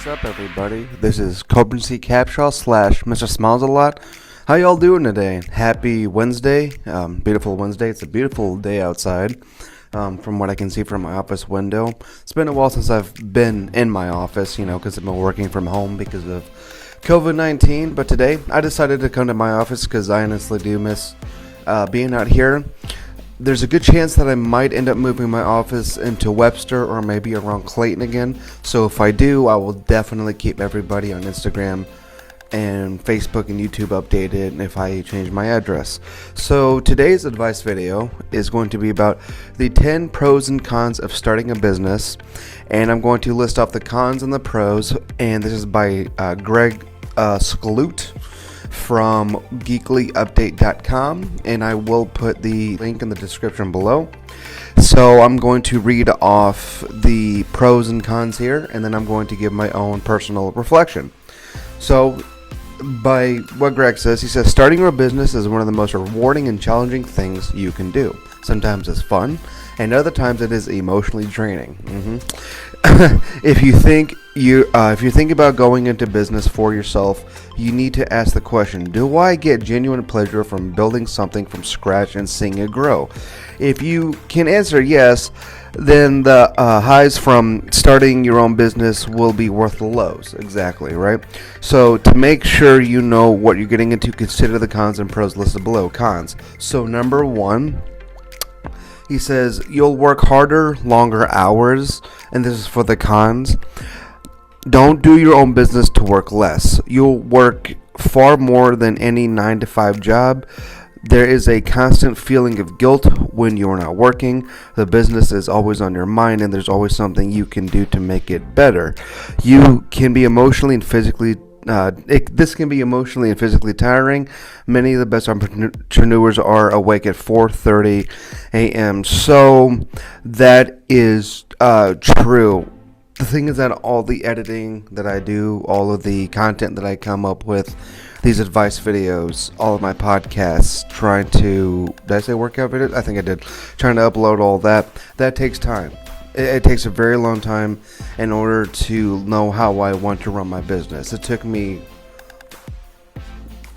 What's up, everybody? This is Coburn C Capshaw / Mr. Smiles a Lot. How y'all doing today? Happy Wednesday. Beautiful Wednesday. It's a beautiful day outside. From what I can see from my office window. It's been a while since I've been in my office, because I've been working from home because of COVID-19. But today, I decided to come to my office because I honestly do miss being out here. There's a good chance that I might end up moving my office into Webster or maybe around Clayton again. So if I do, I will definitely keep everybody on Instagram and Facebook and YouTube updated if I change my address. So today's advice video is going to be about the 10 pros and cons of starting a business. And I'm going to list off the cons and the pros. And this is by Greg Skloot from geeklyupdate.com, and I will put the link in the description below. So I'm going to read off the pros and cons here, and then I'm going to give my own personal reflection. So by what Greg says, he says, starting your business is one of the most rewarding and challenging things you can do. Sometimes it's fun, and other times it is emotionally draining. If you think about going into business for yourself, you need to ask the question, do I get genuine pleasure from building something from scratch and seeing it grow? If you can answer yes, then the highs from starting your own business will be worth the lows. Exactly, right? So to make sure you know what you're getting into, consider the cons and pros listed below. Cons. So number one, he says you'll work harder, longer hours, and this is for the cons. Don't do your own business to work less. You'll work far more than any 9-to-5 job. There is a constant feeling of guilt when you're not working. The business is always on your mind, and there's always something you can do to make it better. You can be emotionally and physically this can be emotionally and physically tiring. Many of the best entrepreneurs are awake at 4:30 a.m. So that is true. The thing is that all the editing that I do, all of the content that I come up with, these advice videos, all of my podcasts, did I say workout videos? I think I did. Trying to upload all that takes time. It takes a very long time in order to know how I want to run my business. It took me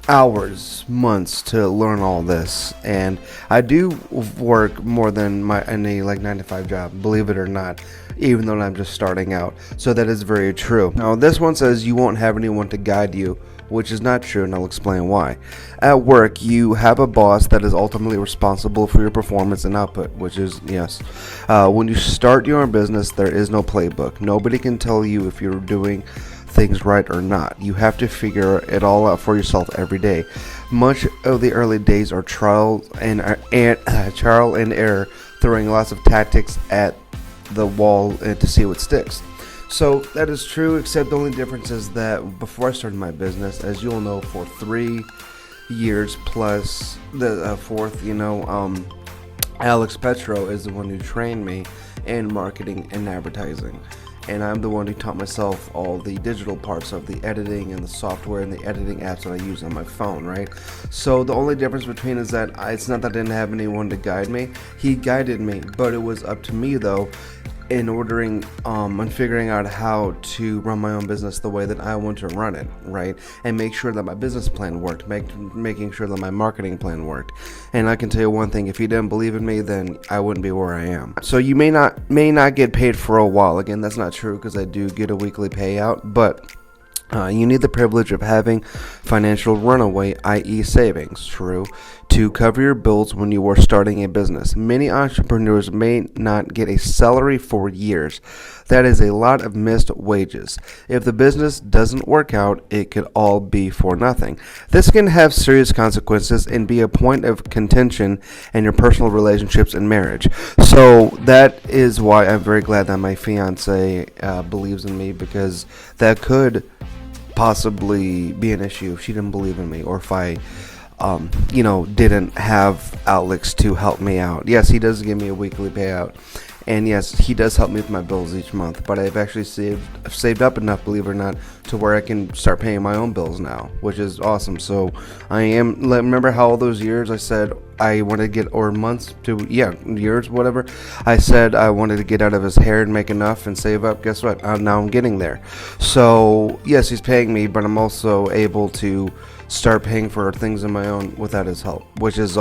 hours, months to learn all this, and I do work more than any 9-to-5 job, believe it or not, even though I'm just starting out. So that is very true. Now this one says you won't have anyone to guide you, which is not true, and I'll explain why. At work, you have a boss that is ultimately responsible for your performance and output, which is yes. When you start your own business, there is no playbook. Nobody can tell you if you're doing things right or not. You have to figure it all out for yourself every day. Much of the early days are trial and error, throwing lots of tactics at the wall to see what sticks. So that is true, except the only difference is that before I started my business, as you'll know, for 3 years plus the fourth, Alex Petro is the one who trained me in marketing and advertising. And I'm the one who taught myself all the digital parts of the editing and the software and the editing apps that I use on my phone, right? So the only difference between is that it's not that I didn't have anyone to guide me. He guided me, but it was up to me, though, in ordering and figuring out how to run my own business the way that I want to run it, right? And make sure that my business plan worked, making sure that my marketing plan worked. And I can tell you one thing, if you didn't believe in me, then I wouldn't be where I am. So you may not get paid for a while. Again, that's not true because I do get a weekly payout, but you need the privilege of having financial runaway, i.e. savings, true, to cover your bills when you are starting a business. Many entrepreneurs may not get a salary for years. That is a lot of missed wages. If the business doesn't work out, it could all be for nothing. This can have serious consequences and be a point of contention in your personal relationships and marriage. So that is why I'm very glad that my fiancee believes in me, because that could possibly be an issue if she didn't believe in me, or if I didn't have Alex to help me out. Yes, he does give me a weekly payout, And yes, he does help me with my bills each month, but I've actually saved up enough, believe it or not, to where I can start paying my own bills now, which is awesome. So I am, remember how all those years I said I wanted to get, or months to, yeah, years, whatever, I said I wanted to get out of his hair and make enough and save up. Guess what? Now I'm getting there. So yes, he's paying me, but I'm also able to start paying for things on my own without his help, which is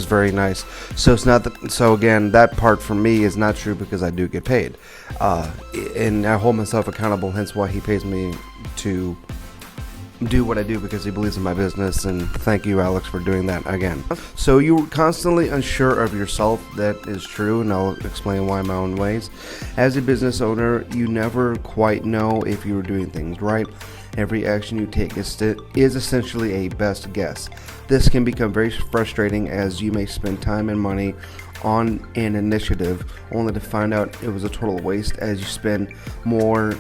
very nice. So it's not that, so again, that part for me is not true because I do get paid, and I hold myself accountable, hence why he pays me to do what I do, because he believes in my business. And thank you, Alex, for doing that again. So you're constantly unsure of yourself. That is true, and I'll explain why in my own ways. As a business owner, you never quite know if you're doing things right. Every action you take is essentially a best guess. This can become very frustrating, as you may spend time and money on an initiative only to find out it was a total waste. As you spend more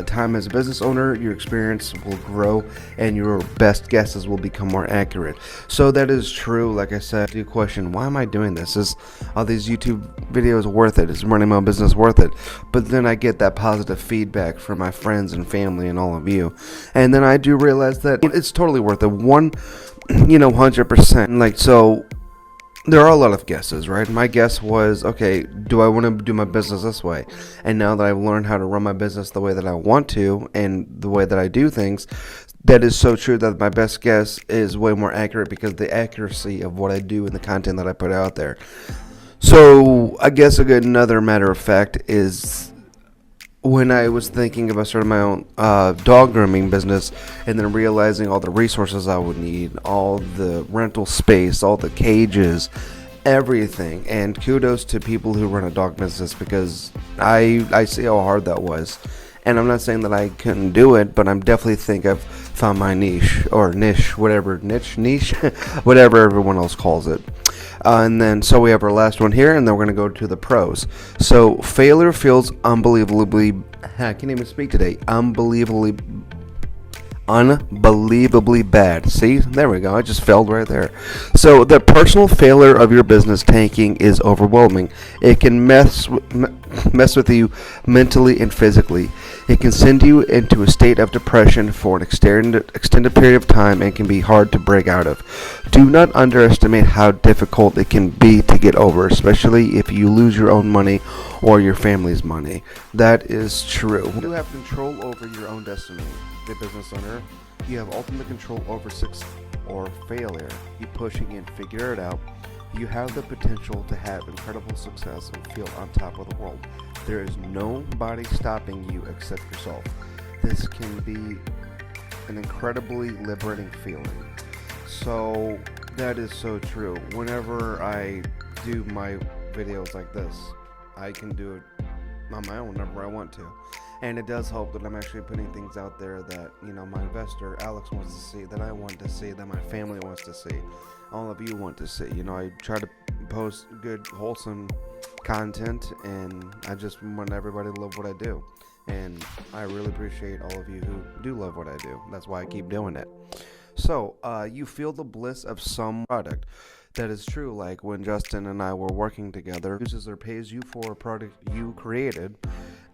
time as a business owner, your experience will grow and your best guesses will become more accurate. So that is true. Like I said, the question, why am I doing this? Is all these YouTube videos worth it? Is running my business worth it? But then I get that positive feedback from my friends and family and all of you, and then I do realize that it's totally worth it. 100%. Like, so there are a lot of guesses, right? My guess was, okay, do I want to do my business this way? And now that I've learned how to run my business the way that I want to and the way that I do things, that is so true that my best guess is way more accurate because the accuracy of what I do and the content that I put out there. So I guess another matter of fact is, when I was thinking about starting my own dog grooming business, and then realizing all the resources I would need, all the rental space, all the cages, everything, and kudos to people who run a dog business, because I see how hard that was. And I'm not saying that I couldn't do it, but I'm definitely think I've found my niche, whatever everyone else calls it. And then, so we have our last one here, and then we're going to go to the pros. So, failure feels unbelievably, I can't even speak today, unbelievably bad. See, there we go. I just failed right there. So the personal failure of your business tanking is overwhelming. It can mess with you mentally and physically. It can send you into a state of depression for an extended period of time and can be hard to break out of. Do not underestimate how difficult it can be to get over, especially if you lose your own money or your family's money. That is true. You have control over your own destiny. The business owner, you have ultimate control over success or failure. You pushing and figure it out. You have the potential to have incredible success and feel on top of the world. There is nobody stopping you except yourself. This can be an incredibly liberating feeling. So that is so true. Whenever I do my videos like this, I can do it on my own whenever I want to. And it does help that I'm actually putting things out there that, my investor, Alex, wants to see, that I want to see, that my family wants to see, all of you want to see. I try to post good, wholesome content, and I just want everybody to love what I do. And I really appreciate all of you who do love what I do. That's why I keep doing it. So, you feel the bliss of some product. That is true. Like when Justin and I were working together, uses or pays you for a product you created.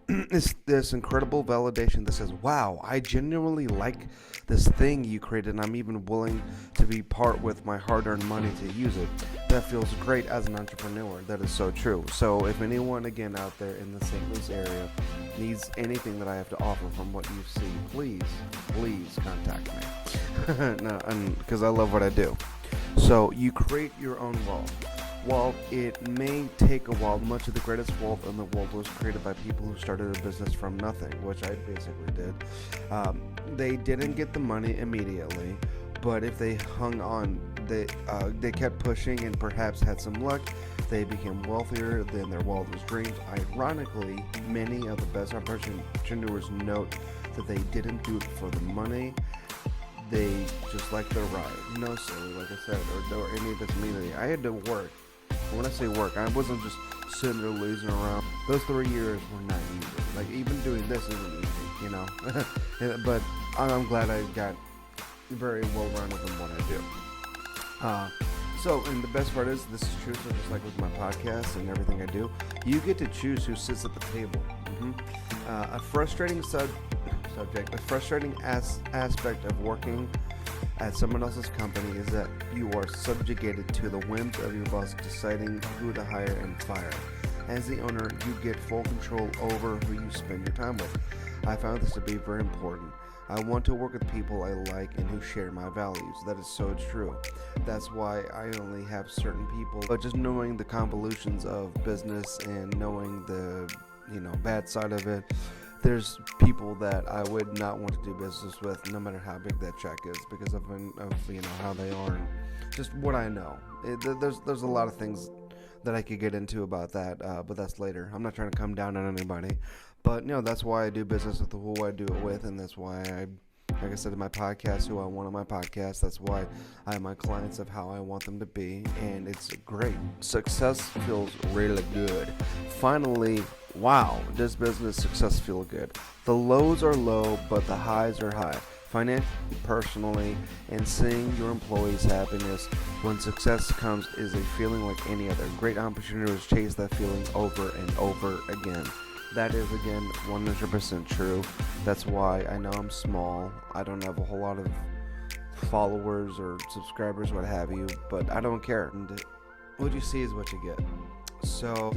It's this incredible validation that says, wow, I genuinely like this thing you created, and I'm even willing to be part with my hard-earned money to use it. That feels great as an entrepreneur. That is so true. So if anyone, again, out there in the St. Louis area needs anything that I have to offer from what you see, please contact me. No, because I love what I do. So you create your own wealth. While it may take a while, much of the greatest wealth in the world was created by people who started a business from nothing, which I basically did. They didn't get the money immediately, but if they hung on, they kept pushing and perhaps had some luck, they became wealthier than their wildest dreams. Ironically, many of the best entrepreneurs note that they didn't do it for the money. They just like the ride. No, silly, like I said, or any of this immediately. I had to work. When I say work, I wasn't just sitting there lazing around. Those 3 years were not easy. Like, even doing this isn't easy, But I'm glad I got very well-rounded in what I do. So, and the best part is, this is true, so just like with my podcast and everything I do, you get to choose who sits at the table. A frustrating subject, a frustrating aspect of working at someone else's company is that you are subjugated to the whims of your boss deciding who to hire and fire. As the owner, you get full control over who you spend your time with. I found this to be very important. I want to work with people I like and who share my values. That is so true. That's why I only have certain people. But just knowing the convolutions of business and knowing the, bad side of it, there's people that I would not want to do business with, no matter how big that check is, because of how they are and just what I know. There's a lot of things that I could get into about that, but that's later. I'm not trying to come down on anybody, but that's why I do business with who I do it with, and that's why like I said in my podcast, who I want on my podcast. That's why I have my clients of how I want them to be, and it's great. Success feels really good. Finally, wow, this business success feels good. The lows are low, but the highs are high. Financially, personally, and seeing your employees' happiness when success comes is a feeling like any other. Great entrepreneurs chase that feeling over and over again. That is, again, 100% true. That's why I know I'm small. I don't have a whole lot of followers or subscribers, what have you, but I don't care. And what you see is what you get. So,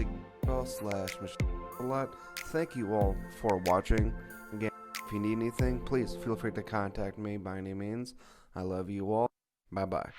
a lot. Thank you all for watching. Again, if you need anything, please feel free to contact me by any means. I love you all. Bye-bye.